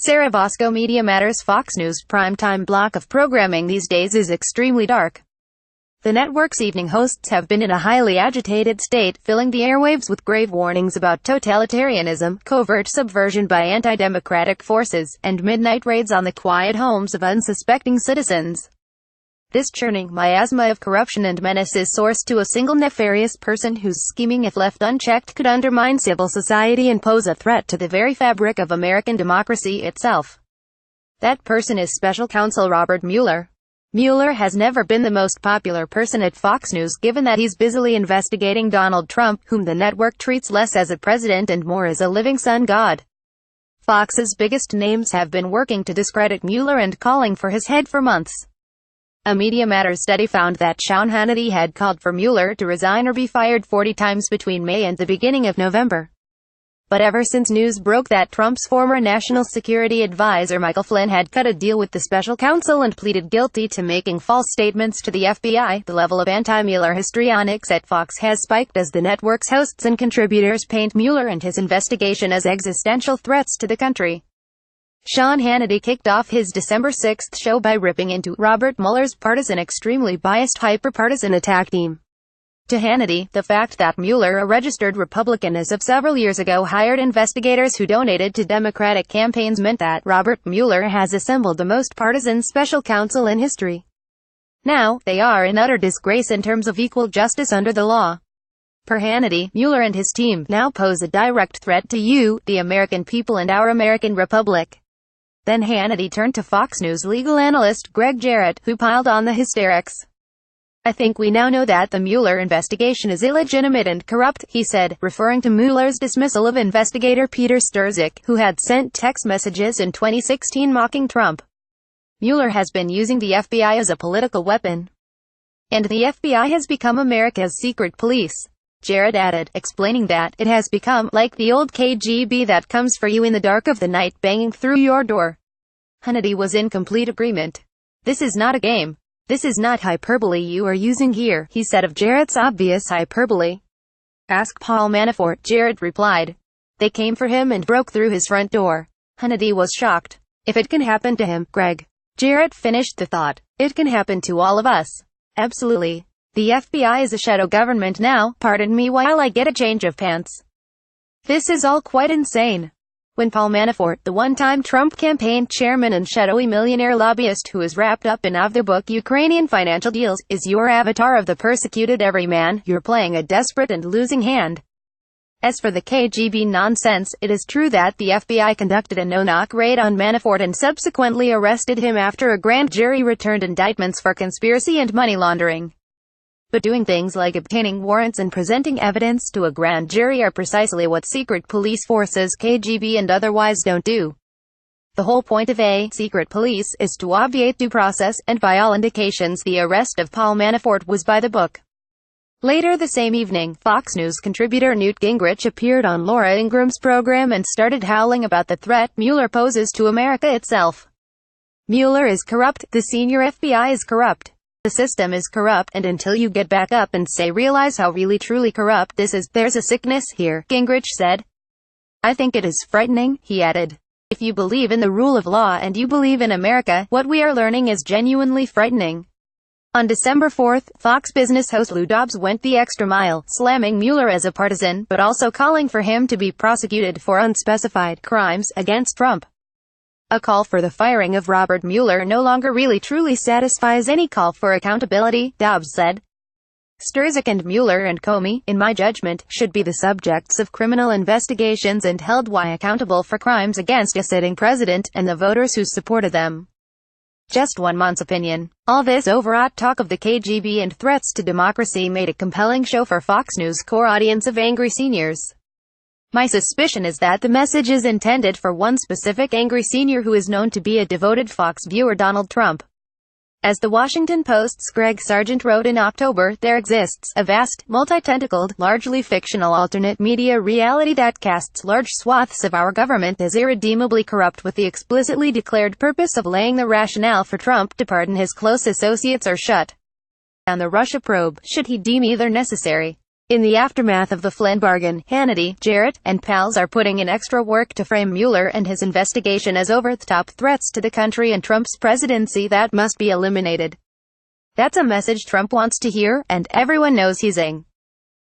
Wasko Media Matters Fox News' primetime block of programming these days is extremely dark. The network's evening hosts have been in a highly agitated state, filling the airwaves with grave warnings about totalitarianism, covert subversion by antidemocratic forces, and midnight raids on the quiet homes of unsuspecting citizens. This churning miasma of corruption and menace is sourced to a single nefarious person whose scheming, if left unchecked, could undermine civil society and pose a threat to the very fabric of American democracy itself. That person is Special Counsel Robert Mueller. Mueller has never been the most popular person at Fox News, given that he's busily investigating Donald Trump, whom the network treats less as a president and more as a living sun god. Fox's biggest names have been working to discredit Mueller and calling for his head for months. A Media Matters study found that Sean Hannity had called for Mueller to resign or be fired 40 times between May and the beginning of November. But ever since news broke that Trump's former national security advisor Michael Flynn had cut a deal with the special counsel and pleaded guilty to making false statements to the FBI, the level of anti-Mueller histrionics at Fox has spiked as the network's hosts and contributors paint Mueller and his investigation as existential threats to the country. Sean Hannity kicked off his December 6 show by ripping into Robert Mueller's partisan, extremely biased, hyper-partisan attack team. To Hannity, the fact that Mueller, a registered Republican as of several years ago, hired investigators who donated to Democratic campaigns meant that Robert Mueller has assembled the most partisan special counsel in history. Now, they are in utter disgrace in terms of equal justice under the law. Per Hannity, Mueller and his team now pose a direct threat to you, the American people, and our American Republic. Then Hannity turned to Fox News legal analyst Greg Jarrett, who piled on the hysterics. "I think we now know that the Mueller investigation is illegitimate and corrupt," he said, referring to Mueller's dismissal of investigator Peter Strzok, who had sent text messages in 2016 mocking Trump. Mueller has been using the FBI as a political weapon. And the FBI has become America's secret police. Jarrett added, explaining that it has become like the old KGB that comes for you in the dark of the night, banging through your door. Hannity was in complete agreement. "This is not a game. This is not hyperbole you are using here," he said of Jarrett's obvious hyperbole. "Ask Paul Manafort," Jarrett replied. "They came for him and broke through his front door." Hannity was shocked. "If it can happen to him, Greg," Jarrett finished the thought, "it can happen to all of us." "Absolutely. The FBI is a shadow government now, pardon me while I get a change of pants. This is all quite insane." When Paul Manafort, the one-time Trump campaign chairman and shadowy millionaire lobbyist who is wrapped up in off-the-book Ukrainian financial deals, is your avatar of the persecuted everyman, you're playing a desperate and losing hand. As for the KGB nonsense, it is true that the FBI conducted a no-knock raid on Manafort and subsequently arrested him after a grand jury returned indictments for conspiracy and money laundering. But doing things like obtaining warrants and presenting evidence to a grand jury are precisely what secret police forces, KGB and otherwise, don't do. The whole point of a secret police is to obviate due process, and by all indications the arrest of Paul Manafort was by the book. Later the same evening, Fox News contributor Newt Gingrich appeared on Laura Ingraham's program and started howling about the threat Mueller poses to America itself. "Mueller is corrupt, the senior FBI is corrupt. The system is corrupt, and until you get back up and realize how really truly corrupt this is, there's a sickness here," Gingrich said. "I think it is frightening," he added. "If you believe in the rule of law and you believe in America, what we are learning is genuinely frightening." On December 4, Fox Business host Lou Dobbs went the extra mile, slamming Mueller as a partisan, but also calling for him to be prosecuted for unspecified crimes against Trump. "A call for the firing of Robert Mueller no longer really truly satisfies any call for accountability," Dobbs said. "Strzok and Mueller and Comey, in my judgment, should be the subjects of criminal investigations and held accountable for crimes against a sitting president and the voters who supported them." Just one month's opinion. All this overwrought talk of the KGB and threats to democracy made a compelling show for Fox News' core audience of angry seniors. My suspicion is that the message is intended for one specific angry senior who is known to be a devoted Fox viewer, Donald Trump. As the Washington Post's Greg Sargent wrote in October, there exists a vast, multi-tentacled, largely fictional alternate media reality that casts large swaths of our government as irredeemably corrupt, with the explicitly declared purpose of laying the rationale for Trump to pardon his close associates or shut down the Russia probe, should he deem either necessary. In the aftermath of the Flynn bargain, Hannity, Jarrett, and pals are putting in extra work to frame Mueller and his investigation as over-the-top threats to the country and Trump's presidency that must be eliminated. That's a message Trump wants to hear, and everyone knows he's ing.